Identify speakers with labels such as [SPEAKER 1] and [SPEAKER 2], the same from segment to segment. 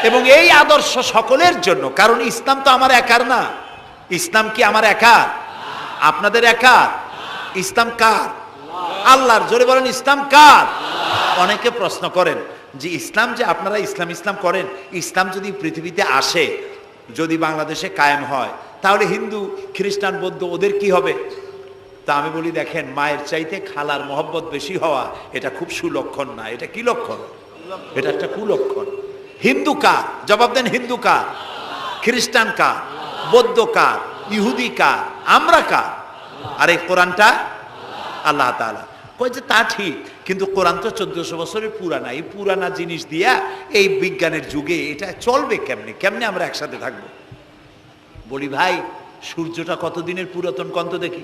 [SPEAKER 1] এবং এই আদর্শ সকলের জন্য, কারণ ইসলাম তো আমার একার না। ইসলাম কি আমার একার? আপনাদের একার? ইসলাম কার? আল্লাহর। জোরে বলেন ইসলাম কার? অনেকে প্রশ্ন করেন যে ইসলাম যে আপনারা ইসলাম ইসলাম করেন, ইসলাম যদি পৃথিবীতে আসে, যদি বাংলাদেশে কায়েম হয়, তাহলে হিন্দু খ্রিস্টান বৌদ্ধ ওদের কি হবে? তা আমি বলি দেখেন, মায়ের চাইতে খালার মহব্বত বেশি হওয়া এটা খুব সুলক্ষণ না। এটা কি লক্ষণ? এটা একটা কুলক্ষণ। হিন্দু কার? জবাব দেন। হিন্দু কার? খ্রিস্টান কার? বৌদ্ধ কার? ইহুদি কার? আমরা কার? আর এই কোরআনটা আল্লাহ তাআলা। কই যে তা ঠিক, কিন্তু কোরআন তো 1400 বছরের পুরানা। এই পুরানা জিনিস দিয়া এই বিজ্ঞানের যুগে এটা চলবে কেমনে? কেমনে আমরা একসাথে থাকবো? বলি ভাই, সূর্যটা কতদিনের পুরাতন কন্ত দেখি?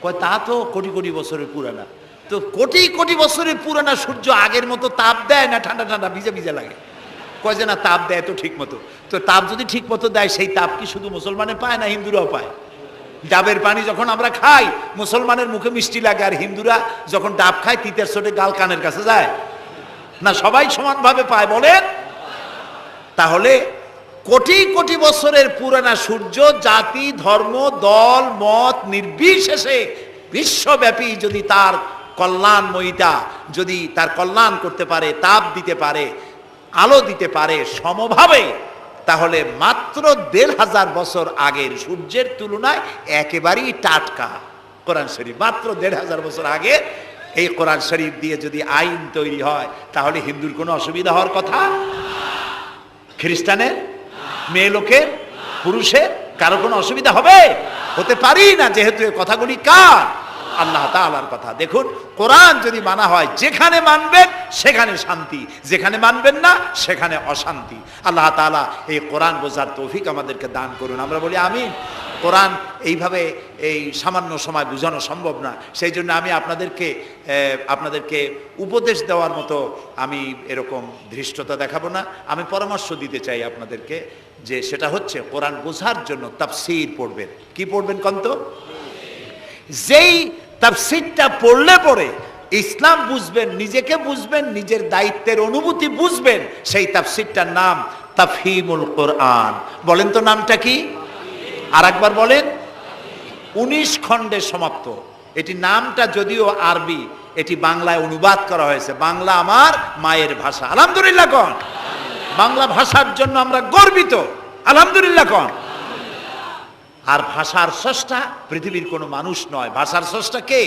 [SPEAKER 1] কয় তা তো কোটি কোটি বছরের পুরানা। তো কোটি কোটি বছরের পুরানা সূর্য আগের মতো তাপ দেয় না ঠান্ডা ঠান্ডা ভিজে ভিজে লাগে? কয় যে না, তাপ দেয় তো ঠিক মতো। তো তাপ যদি ঠিক মতো দেয়, সেই তাপ কি শুধু মুসলমানে পায় না হিন্দুরাও পায়? ডাবের পানি যখন আমরা খাই, মুসলমানের মুখে মিষ্টি লাগে, আর হিন্দুরা যখন ডাব খায় তিতের চোটে গাল কানের কাছে যায় না? সবাই সমানভাবে পায় বলেন? তাহলে কোটি কোটি বছরের পুরানা সূর্য জাতি ধর্ম দল মত নির্বিশেষে বিশ্বব্যাপী যদি তার কল্যাণময়িতা, যদি তার কল্যাণ করতে পারে, তাপ দিতে পারে, আলো দিতে পারে সমভাবে, তাহলে মাত্র 1500 বছর আগের সূর্যের তুলনায় একেবারেই টাটকা কোরআন শরীফ। মাত্র 1500 বছর আগে এই কোরআন শরীফ দিয়ে যদি আইন তৈরি হয়, তাহলে হিন্দুর কোনো অসুবিধা হওয়ার কথা? খ্রিস্টানের, মেয়ে লোকের, পুরুষের কারো কোনো অসুবিধা হবে? হতে পারি না, যেহেতু এই কথাগুলি কার? আল্লাহ তাআলার কথা। দেখুন, কোরআন যদি মানা হয়, যেখানে মানবেন সেখানে শান্তি, যেখানে মানবেন না সেখানে অশান্তি। আল্লাহ তাআলা এই কোরআন বোঝার তৌফিক আমাদেরকে দান করুন। আমরা বলি আমিন। কোরআন এইভাবে এই সামান্য সময় বোঝানো সম্ভব না, সেই জন্য আমি আপনাদেরকে উপদেশ দেওয়ার মতো আমি এরকম ধৃষ্টতা দেখাবো না। আমি পরামর্শ দিতে চাই আপনাদেরকে, যে সেটা হচ্ছে কোরআন বোঝার জন্য তাফসীর পড়বেন। কি পড়বেন কন্ত? যেই তাফসীরটা পড়লে পরে ইসলাম বুঝবেন, নিজেকে বুঝবেন, নিজের দায়িত্বের অনুভূতি বুঝবেন, সেই তাফসীরটার নাম তাফহিমুল কোরআন। বলেন তো নামটা কি? আর একবার বলেন। 19 খণ্ডে সমাপ্ত। এটি নামটা যদিও আরবি, এটি বাংলায় অনুবাদ করা হয়েছে। বাংলা আমার মায়ের ভাষা, আলহামদুলিল্লাহ কোন। বাংলা ভাষার জন্য আমরা গর্বিত, আলহামদুলিল্লাহ কোন। আর ভাষার স্রষ্টা পৃথিবীর কোনো মানুষ নয়, ভাষার স্রষ্টা কে?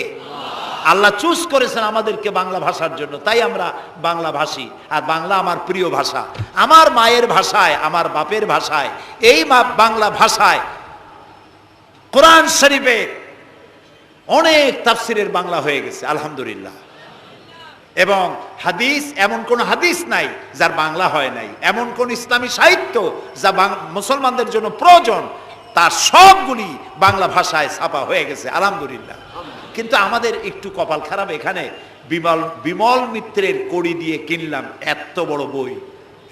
[SPEAKER 1] আল্লাহ চুজ করেছেন আমাদেরকে বাংলা ভাষার জন্য, তাই আমরা বাংলা ভাষী। আর বাংলা আমার প্রিয় ভাষা, আমার মায়ের ভাষায়, আমার বাপের ভাষায়, এই বাংলা ভাষায় কোরআন শরীফে অনেক তাফসিরের বাংলা হয়ে গেছে, আলহামদুলিল্লাহ। এবং হাদিস, এমন কোন হাদিস নাই যার বাংলা হয় নাই। এমন কোন ইসলামী সাহিত্য যা মুসলমানদের জন্য প্রয়োজন, তার সবগুলি বাংলা ভাষায় ছাপা হয়ে গেছে, আলহামদুলিল্লাহ। কিন্তু আমাদের একটু কপাল খারাপ, এখানে বিমল মিত্রের কড়ি দিয়ে কিনলাম এত বড় বই,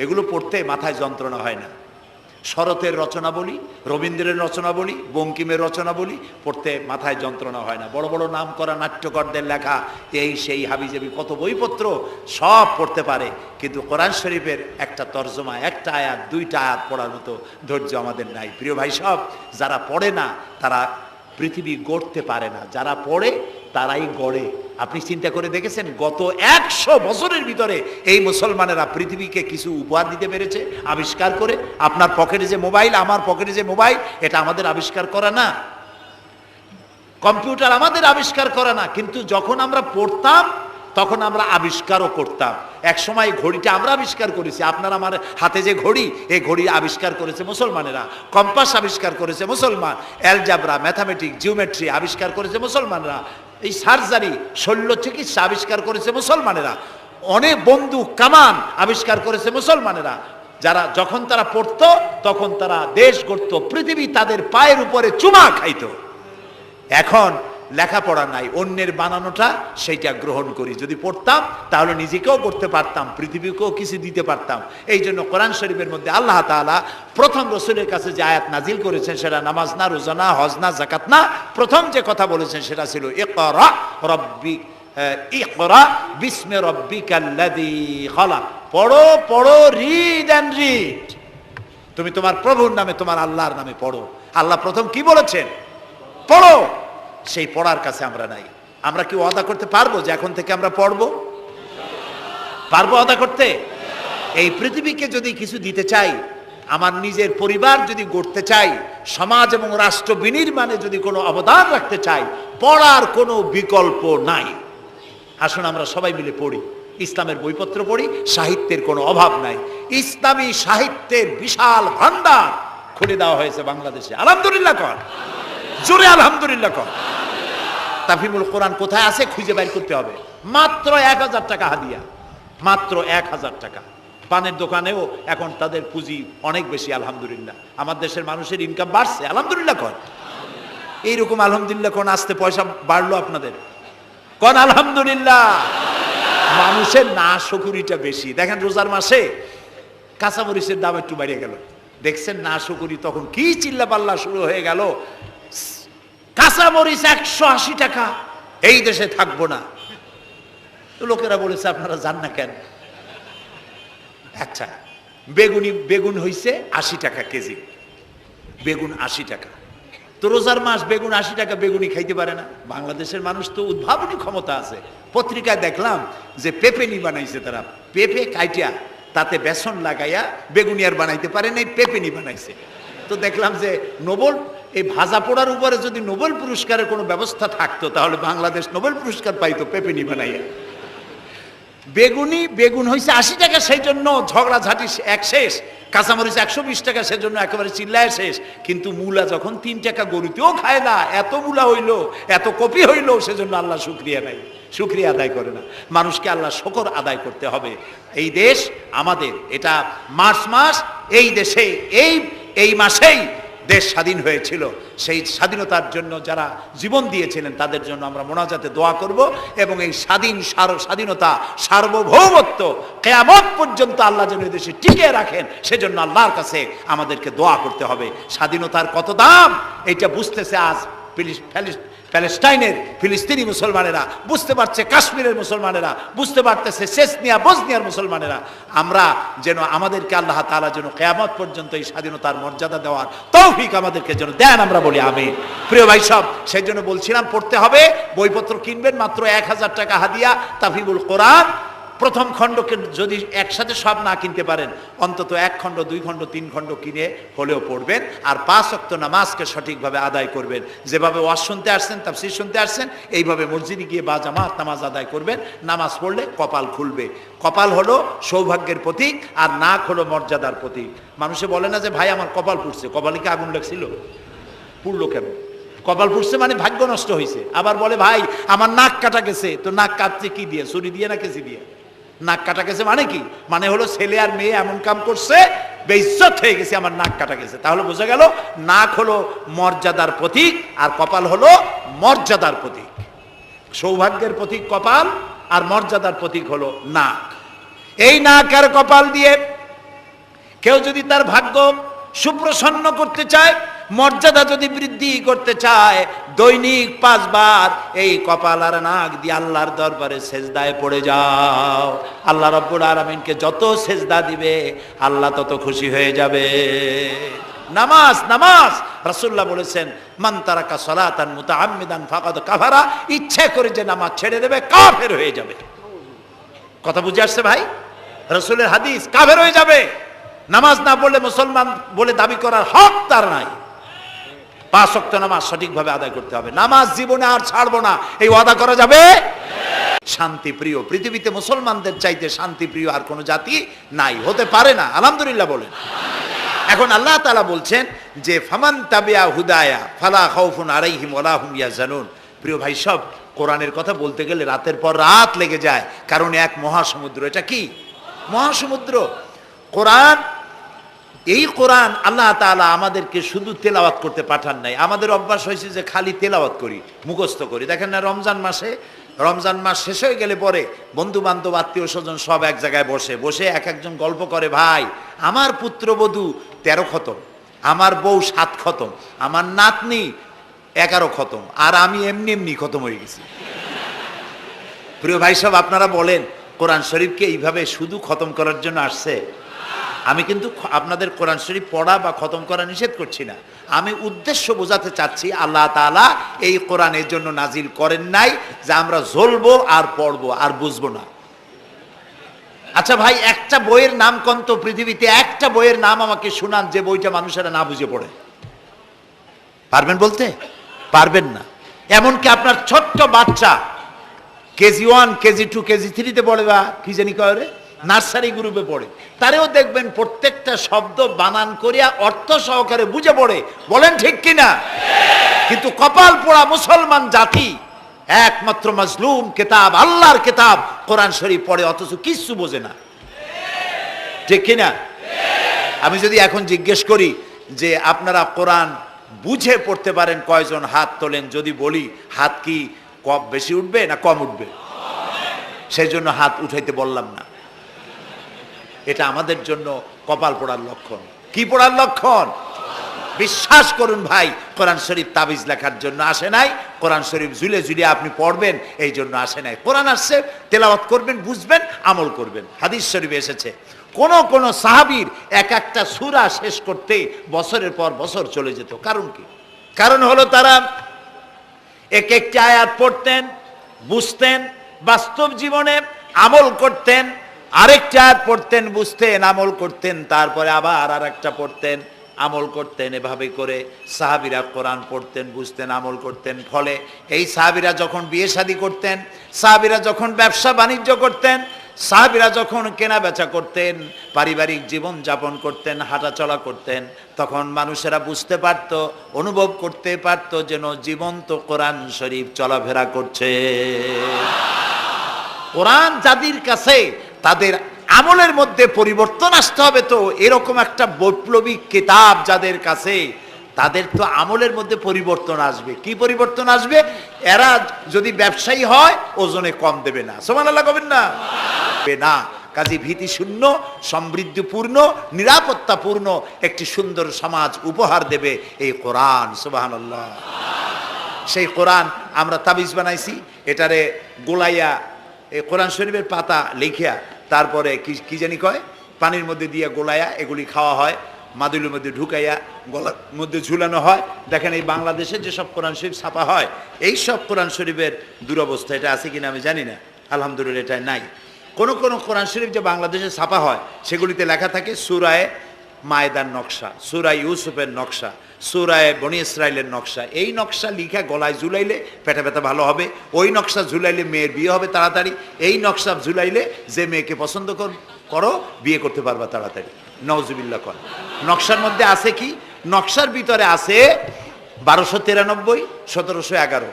[SPEAKER 1] এগুলো পড়তে মাথায় যন্ত্রণা হয় না। শরতের রচনা বলি, রবীন্দ্রের রচনা বলি, বঙ্কিমের রচনা বলি, পড়তে মাথায় যন্ত্রণা হয় না। বড় বড় নাম করা নাট্যকারদের লেখা এই সেই হাবিজাবি কত বইপত্র, সব পড়তে পারে, কিন্তু কোরআন শরীফের একটা তর্জমা, একটা আয়াত, 2টা আয়াত পড়ার মতো ধৈর্য আমাদের নাই। প্রিয় ভাই সব, যারা পড়ে না তারা পৃথিবী গড়তে পারে না, যারা পড়ে তারাই গড়ে। আপনি চিন্তা করে দেখেছেন, গত 100 বছরের ভিতরে এই মুসলমানেরা পৃথিবীকে কিছু উপহার দিতে পেরেছে আবিষ্কার করে। আপনার পকেটে যে মোবাইল, আমার পকেটে যে মোবাইল, এটা আমাদের আবিষ্কার করা না? কম্পিউটার আমাদের আবিষ্কার করা না? কিন্তু যখন আমরা পড়তাম তখন আমরা আবিষ্কারও করতাম। এক সময় ঘড়িটা আমরা আবিষ্কার করেছি। আপনার আমার হাতে যে ঘড়ি, এই ঘড়ি আবিষ্কার করেছে মুসলমানেরা। কম্পাস আবিষ্কার করেছে মুসলমান। অ্যালজাবরা, ম্যাথামেটিক্স, জিওমেট্রি আবিষ্কার করেছে মুসলমানরা। এই সার্জারি, শল্য চিকিৎসা আবিষ্কার করেছে মুসলমানেরা। অনেক বন্দুক, কামান আবিষ্কার করেছে মুসলমানেরা। যারা যখন তারা পড়তো তখন তারা দেশ গড়ত, পৃথিবী তাদের পায়ের উপরে চুমা খাইতো। এখন লেখাপড়া নাই, অন্যের বানানোটা সেইটা গ্রহণ করি। যদি পড়তাম তাহলে নিজেকেও করতে পারতাম, পৃথিবীকেও কিছু দিতে পারতাম। এই জন্য কোরআন শরীফের মধ্যে আল্লাহ তাআলা প্রথম রসুলের কাছে যে আয়াত নাজিল করেছেন, সেটা নামাজ না, রোজা না, হজ না, যাকাত না। প্রথম যে কথা বলেছেন সেটা ছিল ইকরা বিসমি রাব্বিকাল্লাযী খালাক। পড়ো পড়ো, রিড অ্যান্ড রিড। তুমি তোমার প্রভুর নামে, তোমার আল্লাহর নামে পড়ো। আল্লাহ প্রথম কি বলেছেন? পড়ো। সেই পড়ার কাছে আমরা নাই। আমরা কি ওয়াদা করতে পারবো যে এখন থেকে আমরা পড়বো? পারবো ওয়াদা করতে? এই পৃথিবীকে যদি কিছু দিতে চাই, আমার নিজের পরিবার যদি গড়তে চাই, সমাজ এবং রাষ্ট্র বিনির্মাণে যদি কোনো অবদান রাখতে চাই, পড়ার কোনো বিকল্প নাই। আসুন আমরা সবাই মিলে পড়ি, ইসলামের বইপত্র পড়ি, সাহিত্যের কোনো অভাব নাই। ইসলামী সাহিত্যের বিশাল ভান্ডার খুলে দেওয়া হয়েছে বাংলাদেশে। আলহামদুলিল্লাহ কর, জোরে আলহামদুলিল্লাহ কর। তাফহিমুল কোরআন কোথায় আছে খুঁজে বের করতে হবে। মাত্র 1000 টাকা হাদিয়া, মাত্র 1000 টাকা। পানের দোকানেও এখন তাদের পুঁজি অনেক বেশি। আলহামদুলিল্লাহ, আমার দেশের মানুষের ইনকাম বাড়ছে। আলহামদুলিল্লাহ কর। এইরকম আলহামদুলিল্লাহ কোন আসতে পয়সা বাড়লো আপনাদের? কোন আলহামদুলিল্লাহ। মানুষের না শুকুরিটা বেশি। দেখেন রোজার মাসে কাঁচামরিচের দাম একটু বেড়ে গেল, দেখছেন না শুকুরি, তখন কি চিল্লা পাল্লা শুরু হয়ে গেল। কাঁচামরিচ 180 টাকা, এই দেশে থাকবো না। লোকেরা বলেছে আপনারা যান না কেন? আচ্ছা, বেগুন হইছে 80 টাকা কেজি, বেগুন 80 টাকা। তো রোজার মাস বেগুন 80 টাকা, বেগুনি খাইতে পারে না। বাংলাদেশের মানুষ তো উদ্ভাবনী ক্ষমতা আছে। পত্রিকায় দেখলাম যে পেঁপেনি বানাইছে তারা, পেঁপে কাইটিয়া তাতে বেসন লাগাইয়া বেগুনি আর বানাইতে পারে নাই, পেঁপেনি বানাইছে। তো দেখলাম যে নোবেল, এই ভাজা পোড়ার উপরে যদি নোবেল পুরস্কারের কোনো ব্যবস্থা থাকতো তাহলে বাংলাদেশ নোবেল পুরস্কার পাইতো পেঁপেনি বানাইয়া। বেগুন হয়েছে 80 টাকা, সেই জন্য ঝগড়াঝাটি এক শেষ। কাঁচামরিচ 120 টাকা, সেজন্য একেবারে চিল্লায় শেষ। কিন্তু মূলা যখন 3 টাকা, গরুতেও খায় না, এত মূলা হইলো, এত কপি হইলো, সেজন্য আল্লাহ শুকরিয়া নাই, শুকরিয়া আদায় করে না। মানুষকে আল্লাহ শুকর আদায় করতে হবে। এই দেশ আমাদের, এটা মার্চ মাস, এই দেশে এই মাসেই দেশ স্বাধীন হয়েছিল। সেই স্বাধীনতার জন্য যারা জীবন দিয়েছিলেন তাদের জন্য আমরা মোনাজাতে দোয়া করব, এবং এই স্বাধীনতা, সার্বভৌমত্ব কিয়ামত পর্যন্ত আল্লাহ যেন এই দেশে টিকে রাখেন, সেজন্য আল্লাহর কাছে আমাদেরকে দোয়া করতে হবে। স্বাধীনতার কত দাম এটা বুঝতেছে আজ প্যালেস্টাইনের ফিলিস্তিনি মুসলমানেরা, বুঝতে পারছে কাশ্মীরের মুসলমানেরা, বুঝতে পারতেছে চেচনিয়া বসনিয়ার মুসলমানেরা। আমরা যেন, আমাদেরকে আল্লাহ তাআলা যেন কিয়ামত পর্যন্ত এই স্বাধীনতার মর্যাদা দেওয়ার তৌফিক আমাদেরকে যেন দেন, আমরা বলি আমিন। প্রিয় ভাই সব, সেই জন্য বলছিলাম পড়তে হবে, বইপত্র কিনবেন, মাত্র 1000 টাকা হাদিয়া। তাফহিমুল কোরআন প্রথম খণ্ডকে যদি একসাথে সব না কিনতে পারেন, অন্তত 1 খণ্ড 2 খণ্ড 3 খণ্ড কিনে হলেও পড়বেন। আর 5 ওয়াক্ত নামাজকে সঠিকভাবে আদায় করবেন। যেভাবে ওয়াজ শুনতে আসছেন, তাফসীর শুনতে আসছেন, এইভাবে মসজিদে গিয়ে বা জামাত নামাজ আদায় করবেন। নামাজ পড়লে কপাল খুলবে। কপাল হলো সৌভাগ্যের প্রতীক, আর নাক হলো মর্যাদার প্রতীক। মানুষে বলে না যে ভাই আমার কপাল পুড়ছে, কপালে কি আগুন লাগছিল? পুড়লো কেন? কপাল পুড়ছে মানে ভাগ্য নষ্ট হয়েছে। আবার বলে ভাই আমার নাক কাটা গেছে, তো নাক কাটছে কি দিয়ে? ছুরি দিয়ে না কেসি দিয়ে? নাক কাটা গেছে মানে কি? মানে হলো ছেলে আর মেয়ে এমন কাম করছে, বেইজ্জত হয়ে গেছে, আমার নাক কাটা গেছে। তাহলে বোঝা গেল নাক হলো মর্যাদার প্রতীক, আর কপাল হলো মর্যাদার প্রতীক। সৌভাগ্যের প্রতীক কপাল, আর মর্যাদার প্রতীক হলো নাক। এই নাক আর কপাল দিয়ে কেউ যদি তার ভাগ্য সুপ্রসন্ন করতে চায়, মর্যাদা যদি বৃদ্ধি করতে চায়, দৈনিক 5 বার এই কপাল আর নাক দিয়ে আল্লাহর দরবারে সেজদায় পড়ে যাও। আল্লাহ রাব্বুল আলামিনকে যত সেজদা দিবে আল্লাহ তত খুশি হয়ে যাবে। নামাজ, নামাজ রাসূলুল্লাহ বলেছেন, মান তারাকা সালাতান মুতাআম্মিদান ফাকাদ কাফারা, ইচ্ছা করে যে নামাজ ছেড়ে দেবে কাফের হয়ে যাবে। কথা বুঝে আসছে ভাই? রাসূলের হাদিস, কাফের হয়ে যাবে। নামাজ না পড়লে মুসলমান বলে দাবি করার হক তার নাই। 5 ওয়াক্ত নামাজ সঠিকভাবে আদায় করতে হবে। নামাজ জীবনে আর ছাড়বো না, এই ওয়াদা করা যাবে? শান্তি প্রিয়, পৃথিবীতে মুসলমানদের চাইতে শান্তি প্রিয় আর কোনো জাতি নাই, হতে পারে না। আলহামদুলিল্লাহ বলেন। এখন আল্লাহ তাআলা বলছেন যে ফামান তাবিয়া হুদায়া ফালা খাউফুন আলাইহিম ওয়ালা হুম ইয়াহজানুন। প্রিয় ভাই সব, কোরআনের কথা বলতে গেলে রাতের পর রাত লেগে যায়, কারণ এক মহাসমুদ্র। এটা কি মহাসমুদ্র? কোরআন। এই কোরআন আল্লাহ তাআলা আমাদেরকে শুধু তেলাওয়াত করতে পাঠান নাই। আমাদের অভ্যাস হয়েছে যে খালি তেলাওয়াত করি, মুখস্থ করি। দেখেন না, রমজান মাস শেষ হয়ে গেলে পরে বন্ধু বান্ধব আত্মীয় স্বজন সব এক জায়গায় বসে এক একজন গল্প করে, ভাই আমার পুত্রবধূ 13 খতম, আমার বউ 7 খতম, আমার নাতনি 11 খতম, আর আমি এমনি খতম হয়ে গেছি। প্রিয় ভাই সব, আপনারা বলেন কোরআন শরীফকে এইভাবে শুধু খতম করার জন্য আসছে? আমি কিন্তু আপনাদের কোরআন শরীফ পড়া বা খতম করা নিষেধ করছি না, আমি উদ্দেশ্য বোঝাতে চাচ্ছি আল্লাহ তাআলা এই কোরআন এর জন্য নাজিল করেন নাই যে আমরা জ্বলবো আর পড়বো আর বুঝবো না। আচ্ছা ভাই, একটা বইয়ের নাম কোন তো পৃথিবীতে, একটা বইয়ের নাম আমাকে শুনান যে বইটা মানুষেরা না বুঝে পড়ে? পারবেন বলতে? পারবেন না। এমনকি আপনার ছোট্ট বাচ্চা কেজি 1, কেজি 2, কেজি 3-তে পড়ে বা কি জানি করে নার্সারি গ্রুপে পড়ে, তারেও দেখবেন প্রত্যেকটা শব্দ বানান করিয়া অর্থ সহকারে বুঝে পড়ে। বলেন ঠিক কিনা? কিন্তু কপাল পোড়া মুসলমান জাতি একমাত্র মাজলুম কিতাব, আল্লাহর কিতাব কোরআন শরীফ পড়ে অথচ কিছু বোঝে না। ঠিক কিনা? আমি যদি এখন জিজ্ঞেস করি যে আপনারা কোরআন বুঝে পড়তে পারেন কয়জন, হাত তোলেন। যদি বলি হাত কি কম বেশি উঠবে না কম উঠবে? সেই জন্য হাত উঠাইতে বললাম না। এটা আমাদের জন্য কপাল পোড়ার লক্ষণ। কি পোড়ার লক্ষণ? বিশ্বাস করুন ভাই, কোরআন শরীফ তাবিজ লেখার জন্য আসে নাই, কোরআন শরীফ ঝুলে ঝুলে আপনি পড়বেন এই জন্য আসে নাই। কোরআন আসছে তেলাওয়াত করবেন, বুঝবেন, আমল করবেন। হাদিস শরীফে এসেছে কোন কোন সাহাবীর এক একটা সূরা শেষ করতে বছরের পর বছর চলে যেত। কারণ কি? কারণ হলো তারা এক একটি আয়াত পড়তেন, বুঝতেন, বাস্তব জীবনে আমল করতেন, আরেকটা আয়াত পড়তেন, বুঝতেন, আমল করতেন, তারপরে আবার আরেকটা পড়তেন, আমল করতেন। এভাবে করে সাহাবীরা কোরআন পড়তেন, বুঝতেন, আমল করতেন। ফলে এই সাহাবীরা যখন বিয়ে শাদী করতেন, সাহাবীরা যখন ব্যবসা বাণিজ্য করতেন, সাহাবীরা যখন কেনা বেচা করতেন, পারিবারিক জীবন যাপন করতেন, হাঁটাচলা করতেন, তখন মানুষেরা বুঝতে পারত, অনুভব করতে পারত যেন জীবন্ত কোরআন শরীফ চলাফেরা করছে। কোরআন যাদের কাছে, তাদের আমলের মধ্যে পরিবর্তন আসতে হবে। তো এরকম একটা বৈপ্লবিক কিতাব যাদের কাছে, তাদের তো আমলের মধ্যে পরিবর্তন আসবে। কি পরিবর্তন আসবে? এরা যদি ব্যবসায়ী হয় ওজনে কম দেবে না। সুবহানাল্লাহ কবেন না? না। কাজী ভীতি শূন্য, সমৃদ্ধিপূর্ণ, নিরাপত্তাপূর্ণ একটি সুন্দর সমাজ উপহার দেবে এই কোরআন। সুবহানাল্লাহ। সেই কোরআন আমরা তাবিজ বানাইছি, এটারে গোলাইয়া এই কোরআন শরীফের পাতা লিখিয়া তারপরে কি জানি কয় পানির মধ্যে দিয়ে গোলাইয়া এগুলি খাওয়া হয়, মাদুলির মধ্যে ঢুকাইয়া গলার মধ্যে ঝুলানো হয়। দেখেন এই বাংলাদেশে যেসব কোরআন শরীফ ছাপা হয়, এই সব কোরআন শরীফের দুরবস্থা। এটা আছে কিনা আমি জানি না, আলহামদুলিল্লাহ এটা নাই। কোন কোন কোরআন শরীফ যে বাংলাদেশে ছাপা হয় সেগুলিতে লেখা থাকে সূরায়ে মায়েদার নকশা, সূরা ইউসুফের নকশা, সূরায়ে বনি ইসরাইলের নকশা। এই নকশা লিখা গলায় ঝুলাইলে পেটে ব্যথা ভালো হবে, ওই নকশা ঝুলাইলে মেয়ের বিয়ে হবে তাড়াতাড়ি, এই নকশা ঝুলাইলে যে মেয়েকে পছন্দ করো বিয়ে করতে পারবা তাড়াতাড়ি। নওজুবিল্লাহ কর। নকশার মধ্যে আছে কি? নকশার ভিতরে আছে 1293, 1711,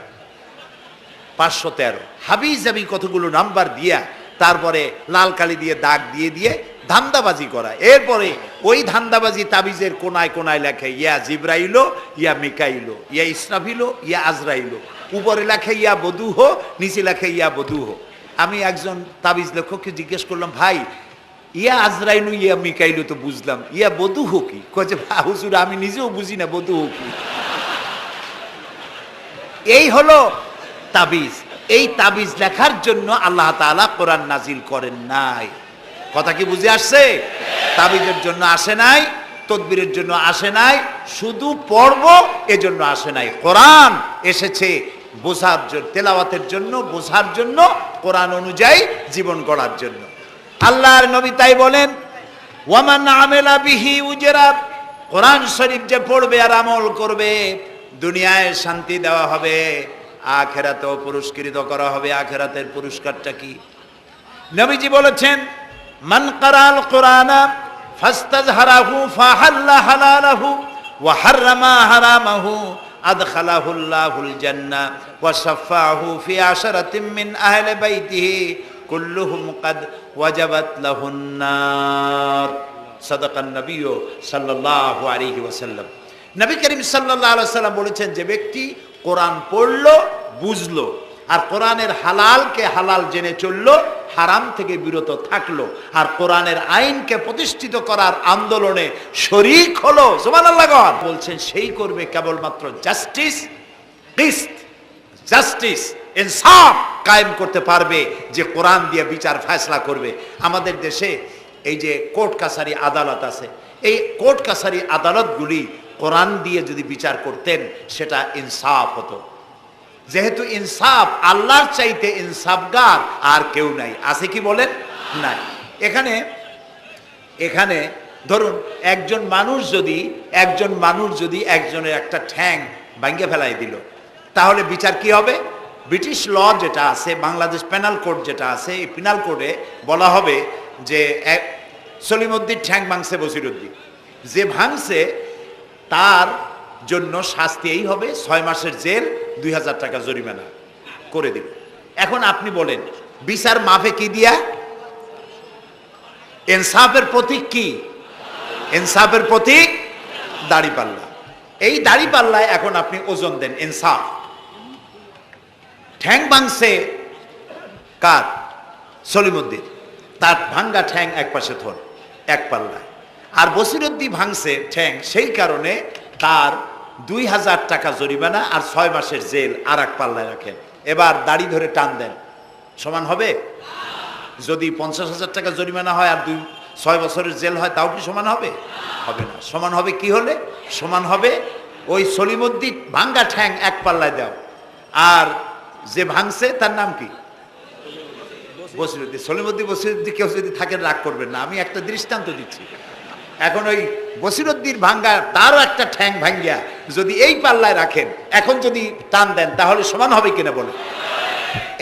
[SPEAKER 1] 513 হাবিজাবি কতগুলো নাম্বার দিয়া তারপরে লাল কালি দিয়ে দাগ দিয়ে দিয়ে ধান্দাবাজি করা। এরপরে ওই ধান্দাবাজি তাবিজের কোনায় কোনায় লেখে ইয়া জিব্রাইলো, ইয়া মিকাইলো, ইয়া ইসরাফিলো, ইয়া আজরাইলো। উপরে লেখে ইয়া বধূহ, নিচে লেখে ইয়া বধূহ। আমি একজন তাবিজ লেখককে জিজ্ঞেস করলাম, ভাই ইয়া আজরাইলু ইয়া মিকাইলু তো বুঝলাম, ইয়া বধূহ কি? কয়ে হুজুর আমি নিজেও বুঝি না বধূহ কি। এই হলো তাবিজ। এই তাবিজ লেখার জন্য আল্লাহ তাআলা কোরআন নাজিল করেন নাই। কথা কি বুঝে আসছে? তাবিজের জন্য আসে নাই, তদবিরের জন্য আসে নাই, শুধু পড়ব এজন্য আসে নাই। কোরআন এসেছে বোঝার জন্য, তেলাওয়াতের জন্য, বোঝার জন্য, কোরআন অনুযায়ী জীবন গড়ার জন্য। আল্লাহর নবী তাই বলেন, ওয়ামান আমেলা বিহি উজরা, কোরআন শরীফ যে পড়বে আর আমল করবে দুনিয়ায় শান্তি দেওয়া হবে, আখিরাতেও পুরস্কৃত করা হবে। আখিরাতের পুরস্কারটা কি? নবীজি বলেছেন, মান কারাল কোরআনা ফাস্তাজহারাহু ফাহাল্লা হালালাহু ওয়া হাররামা হারামাহু আদখালাহুল্লাহুল জান্নাহ ওয়া শাফাআহু ফি আশরাতিন মিন আহলি বাইতিহি কুল্লুহুম কাদ ওয়াজাবাত লাহুন নার। সাদাকান নবী সাল্লাল্লাহু আলাইহি ওয়াসাল্লাম। নবী করিম সাল্লাল্লাহু আলাইহি ওয়াসাল্লাম বলেছেন, যে ব্যক্তি কোরআন পড়লো, বুঝলো, আর কোরআনের হালালকে হালাল জেনে চললো, হারাম থেকে বিরত থাকলো, আর কোরআনের আইনকে প্রতিষ্ঠিত করার আন্দোলনে শরীক হলো, সুবহানাল্লাহ বলছেন, সেই করবে কেবলমাত্র জাস্টিস, কিসত, জাস্টিস ইনসাফ কায়েম করতে পারবে, যে কোরআন দিয়ে বিচার ফয়সালা করবে। আমাদের দেশে এই যে কোর্ট কাছারি আদালত আছে, এই কোর্ট কাছারি আদালতগুলি কোরআন দিয়ে যদি বিচার করতেন সেটা ইনসাফ হতো। যেহেতু ইনসাফ, আল্লাহর চাইতে ইনসাফগার আর কেউ নাই। আছে কি বলেন? নাই। এখানে ধরুন একজন মানুষ যদি একজনের একটা ঠ্যাং ভাঙ্গে ফেলাই দিল, তাহলে বিচার কি হবে? ব্রিটিশ ল যেটা আছে, বাংলাদেশ পেনাল কোড যেটা আছে, এই পেনাল কোডে বলা হবে যে সলিমউদ্দিন ঠ্যাং ভাঙছে বসিরউদ্দিন, যে ভাঙছে তার জন্য শাস্তি এই হবে 6 মাসের জেল, 2000 টাকা জরিমানা করে দিল। এখন আপনি বলেন বিচার মাফে কি দিয়া? ইনসাফের প্রতীক কি? ইনসাফের প্রতীক দাড়িপাল্লা। এই দাড়িপাল্লায় এখন আপনি ওজন দেন ইনসাফ। ঠ্যাং ভাঙছে কার? সলিমউদ্দিন, তার ভাঙ্গা ঠ্যাং এক পাশে থন এক পাল্লায়। আর বসিরউদ্দিন ভাঙছে ঠ্যাং, সেই কারণে তার 2000 টাকা জরিমানা আর 6 মাসের জেল আর এক পাল্লায় রাখেন। এবার দাড়ি ধরে টান দেন, সমান হবে? যদি 50,000 টাকা জরিমানা হয় আর 6 বছরের জেল হয়, তাও কি সমান হবে? হবে না। সমান হবে কি হলে? সমান হবে ওই সলিমউদ্দিন ভাঙ্গা ঠ্যাং এক পাল্লায় দাও, আর যে ভাঙছে তার নাম কি? বসিরউদ্দিন। সলিমউদ্দিন কেউ যদি থাকেন রাগ করবেন না, আমি একটা দৃষ্টান্ত দিচ্ছি। এখন ওই বসিরউদ্দিন ভাঙ্গা তারও একটা ঠ্যাং ভাঙ্গিয়া যদি এই পাল্লায় রাখেন, এখন যদি টান দেন, তাহলে সমান হবে কিনা বলে?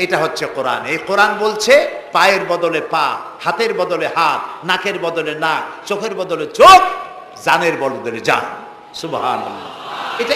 [SPEAKER 1] এটা হচ্ছে কোরআন। এই কোরআন বলছে পায়ের বদলে পা, হাতের বদলে হাত, নাকের বদলে নাক, চোখের বদলে চোখ, জানের বদলে জান। সুবহানাল্লাহ। এটা